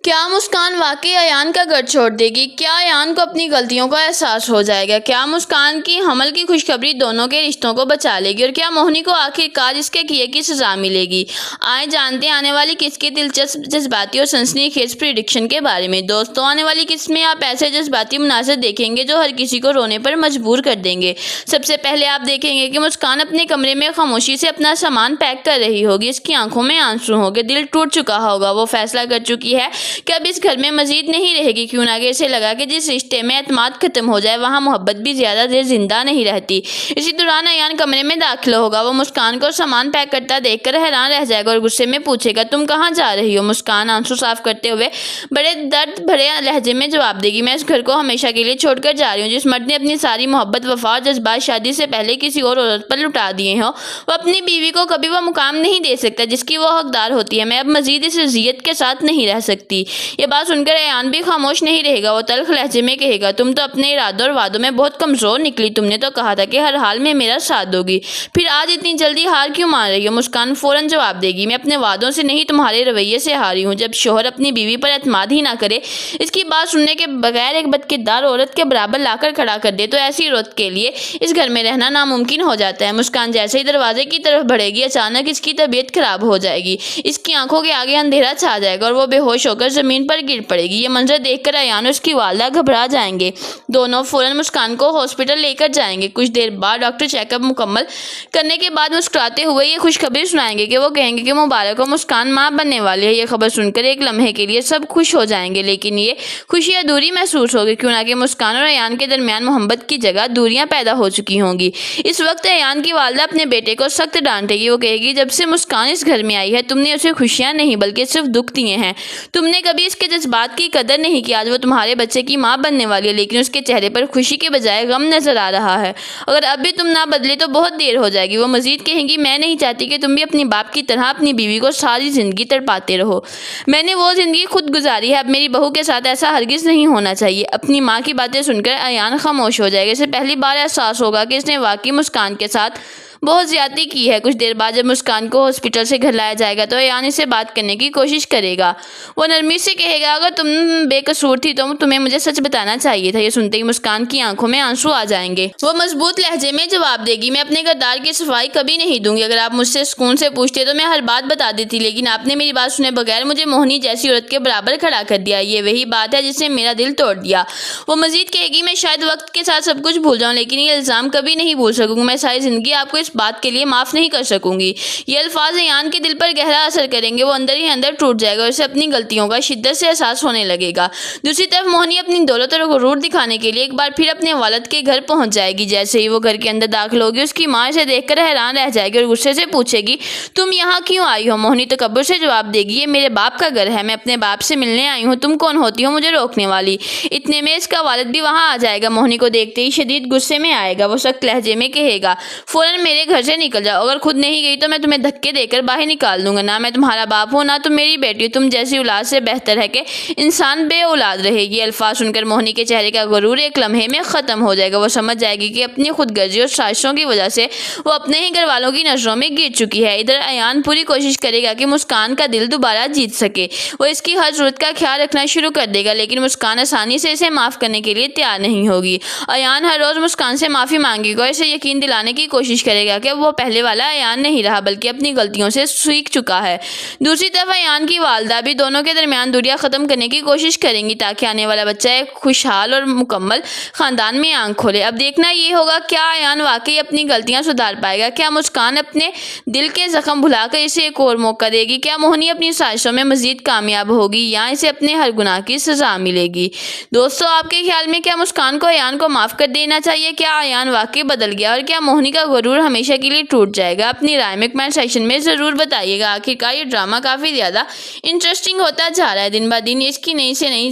क्या मुस्कान वाकई अयान का घर छोड़ देगी? क्या अयान को अपनी गलतियों का एहसास हो जाएगा? क्या मुस्कान की हमल की खुशखबरी दोनों के रिश्तों को बचा लेगी? और क्या मोहिनी को आखिरकार इसके किए की सजा मिलेगी? आए जानते हैं आने वाली किस्त की दिलचस्प जज्बाती और सनसनीखेज प्रिडिक्शन के बारे में। दोस्तों, आने वाली किस्त में आप ऐसे जज्बाती मनाज़र देखेंगे जो हर किसी को रोने पर मजबूर कर देंगे। सबसे पहले आप देखेंगे कि मुस्कान अपने कमरे में खामोशी से अपना सामान पैक कर रही होगी। इसकी आंखों में आंसू होंगे, दिल टूट चुका होगा। वो फैसला कर चुकी है कि अब इस घर में मजीद नहीं रहेगी। क्यों ना कि इसे लगा कि जिस रिश्ते में एतमाद खत्म हो जाए वहाँ मोहब्बत भी ज़्यादा देर जिंदा नहीं रहती। इसी दौरान अयान कमरे में दाखिल होगा। वो मुस्कान को सामान पैक करता देखकर हैरान रह जाएगा और गुस्से में पूछेगा, तुम कहाँ जा रही हो? मुस्कान आंसू साफ करते हुए बड़े दर्द भरे लहजे में जवाब देगी, मैं इस घर को हमेशा के लिए छोड़कर जा रही हूँ। जिस मर्द ने अपनी सारी मोहब्बत, वफा और जज्बात शादी से पहले किसी और औरत पर लुटा दिए हो, वो अपनी बीवी को कभी वो मुकाम नहीं दे सकता जिसकी वो हकदार होती है। मैं अब मजीद इस अजियत के साथ नहीं रह सकती। ये बात सुनकर अयान भी खामोश नहीं रहेगा। वो तल्ख लहजे में कहेगा, तुम तो अपने इरादों और वादों में बहुत कमजोर निकली। तुमने तो कहा था कि हर हाल में मेरा साथ दोगी, फिर आज इतनी जल्दी हार क्यों मान रही हो? मुस्कान फौरन जवाब देगी, मैं अपने वादों से नहीं तुम्हारे रवैये से हारी हूँ। जब शोहर अपनी बीवी पर एतमाद ही ना करे, इसकी बात सुनने के बगैर एक बदकिरदार औरत के बराबर लाकर खड़ा कर दे, तो ऐसी औरत के लिए इस घर में रहना नामुमकिन हो जाता है। मुस्कान जैसे ही दरवाजे की तरफ बढ़ेगी, अचानक इसकी तबीयत खराब हो जाएगी। इसकी आंखों के आगे अंधेरा छा जाएगा और वो बेहोश होकर जमीन पर गिर पड़ेगी। ये मंजर देखकर अयान और उसकी वालदा घबरा जाएंगे। दोनों फौरन मुस्कान को हॉस्पिटल लेकर जाएंगे। कुछ देर बाद डॉक्टर चेकअप मुकम्मल करने के बाद मुस्कुराते हुए ये खुशखबरी सुनाएंगे कि वो कहेंगे कि मुबारक हो, मुस्कान माँ बनने वाली है। ये खबर सुनकर एक लम्हे के लिए सब खुश हो जाएंगे, लेकिन ये खुशी अधूरी महसूस होगी। क्यों ना कि मुस्कान और अयान के दरमियान मोहब्बत की जगह दूरियां पैदा हो चुकी होंगी। इस वक्त अयान की वालदा अपने बेटे को सख्त डांटेगी। वो कहेगी, जब से मुस्कान इस घर में आई है तुमने उसे खुशियां नहीं बल्कि सिर्फ दुख दिए हैं। तुमने कभी इसके जज्बात की कदर नहीं की। आज वो तुम्हारे बच्चे की माँ बनने वाली है, लेकिन उसके चेहरे पर खुशी के बजाय गम नजर आ रहा है। अगर अब भी तुम ना बदले तो बहुत देर हो जाएगी। वो मजीद कहेंगी, मैं नहीं चाहती कि तुम भी अपनी बाप की तरह अपनी बीवी को सारी जिंदगी तड़पाते रहो। मैंने वो जिंदगी खुद गुजारी है, अब मेरी बहू के साथ ऐसा हरगिज नहीं होना चाहिए। अपनी माँ की बातें सुनकर अयान खामोश हो जाएगा। इसे पहली बार एहसास होगा कि इसने वाकई मुस्कान के साथ बहुत ज्यादती की है। कुछ देर बाद जब मुस्कान को हॉस्पिटल से घर लाया जाएगा तो अयान इससे बात करने की कोशिश करेगा। वो नरमी से कहेगा, अगर तुम बेकसूर थी तो तुम्हें मुझे सच बताना चाहिए था। ये सुनते ही मुस्कान की आंखों में आंसू आ जाएंगे। वो मजबूत लहजे में जवाब देगी, मैं अपने किरदार की सफाई कभी नहीं दूंगी। अगर आप मुझसे सुकून से पूछते तो मैं हर बात बता देती, लेकिन आपने मेरी बात सुने बगैर मुझे मोहिनी जैसी औरत के बराबर खड़ा कर दिया। ये वही बात है जिसने मेरा दिल तोड़ दिया। वो मजीद कहेगी, मैं शायद वक्त के साथ सब कुछ भूल जाऊं, लेकिन ये इल्जाम कभी नहीं भूल सकूंगी। मैं सारी जिंदगी आपको इस बात के लिए माफ नहीं कर सकूंगी। ये अल्फाज अयान के दिल पर गहरा असर करेंगे। वो अंदर ही अंदर टूट जाएगा और उसे अपनी गलतियों का शिद्दत से एहसास होने लगेगा। दूसरी तरफ मोहिनी अपनी दौलत और गुरूर दिखाने के लिए एक बार फिर अपने वालिद के घर पहुंच जाएगी। जैसे ही वो घर के अंदर दाखिल होगी, उसकी माँ इसे देखकर हैरान रह जाएगी और गुस्से से पूछेगी, तुम यहाँ क्यों आई हो? मोहिनी तकब्बुर से जवाब देगी, ये मेरे बाप का घर है, मैं अपने बाप से मिलने आई हूँ। तुम कौन होती हो मुझे रोकने वाली? इतने में इसका वालिद भी वहाँ आ जाएगा। मोहिनी को देखते ही शदीद गुस्से में आएगा। वो सख्त लहजे में कहेगा, फौरन मेरे घर से निकल जाओ। अगर खुद नहीं गई तो मैं तुम्हें धक्के देकर बाहर निकाल दूंगा। ना मैं तुम्हारा बाप हूँ ना तुम मेरी बेटी। तुम जैसी औलाद से बेहतर है कि इंसान बे औलाद रहेगी। अल्फाज सुनकर मोहिनी के चेहरे का गुरूर एक लम्हे में खत्म हो जाएगा। वो समझ जाएगी कि अपनी खुदगर्जी और साजिशों की वजह से वो अपने ही घर वालों की नजरों में गिर चुकी है। इधर अयान पूरी कोशिश करेगा कि मुस्कान का दिल दोबारा जीत सके। वो इसकी हर जरूरत का ख्याल रखना शुरू कर देगा, लेकिन मुस्कान आसानी से इसे माफ करने के लिए तैयार नहीं होगी। अयान हर रोज मुस्कान से माफी मांगेगा और इसे यकीन दिलाने की कोशिश करेगा कि वो पहले वाला अयान नहीं रहा बल्कि अपनी गलतियों से सीख चुका है। दूसरी तरफ अयान की वालदा भी दोनों के दरमियान दूरियां खत्म करने की कोशिश करेंगी ताकि आने वाला बच्चा एक खुशहाल और मुकम्मल खानदान में आंख खोले। अब देखना ये होगा, क्या अयान वाकई अपनी गलतियां सुधार पाएगा? क्या मुस्कान अपने दिल के जख्म भुलाकर इसे एक और मौका देगी? क्या मोहिनी अपनी साजिशों में मजीद कामयाब होगी या इसे अपने हर गुनाह की सजा मिलेगी? दोस्तों, आपके ख्याल में क्या मुस्कान को अयान को माफ कर देना चाहिए? क्या अयान वाकई बदल गया और क्या मोहिनी का गुरूर हमेशा के लिए टूट जाएगा? अपनी राय में कमेंट सेक्शन में ज़रूर बताइएगा। आखिरकार ये ड्रामा काफ़ी ज़्यादा इंटरेस्टिंग होता जा रहा है दिन ब दिन। इसकी नई से नई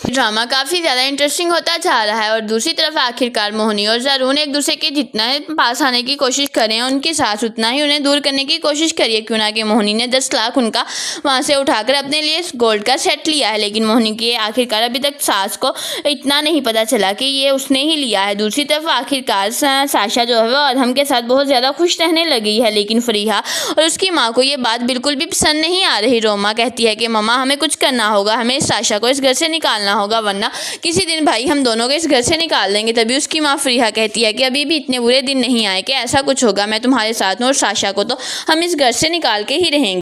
ड्रामा काफ़ी ज़्यादा इंटरेस्टिंग होता जा रहा है। और दूसरी तरफ आखिरकार मोहिनी और ज़रून एक दूसरे के जितना पास आने की कोशिश करें, उनके साथ उतना ही उन्हें दूर करने की कोशिश करिए। क्यों ना कि मोहिनी ने 10 लाख उनका वहाँ से उठाकर अपने लिए गोल्ड का सेट लिया है, लेकिन मोहिनी की आखिरकार अभी तक सास को इतना नहीं पता चला कि ये उसने ही लिया है। दूसरी तरफ आखिरकार साशा जो है वो अदहम के साथ बहुत ज़्यादा खुश रहने लगी है। लेकिन फरीहा और उसकी माँ को ये बात बिल्कुल भी पसंद नहीं आ रही। रोमा कहती है कि मम्मा हमें कुछ करना होगा, हमें साशा को इस घर से निकालना होगा, वरना किसी दिन भाई हम दोनों को इस घर से निकाल देंगे। तभी उसकी माँ फरीहा कहती है कि अभी भी इतने बुरे दिन नहीं आए कि ऐसा कुछ होगा, मैं तुम्हारे साथ हूँ और साशा को तो हम इस घर से निकाल के ही रहेंगे।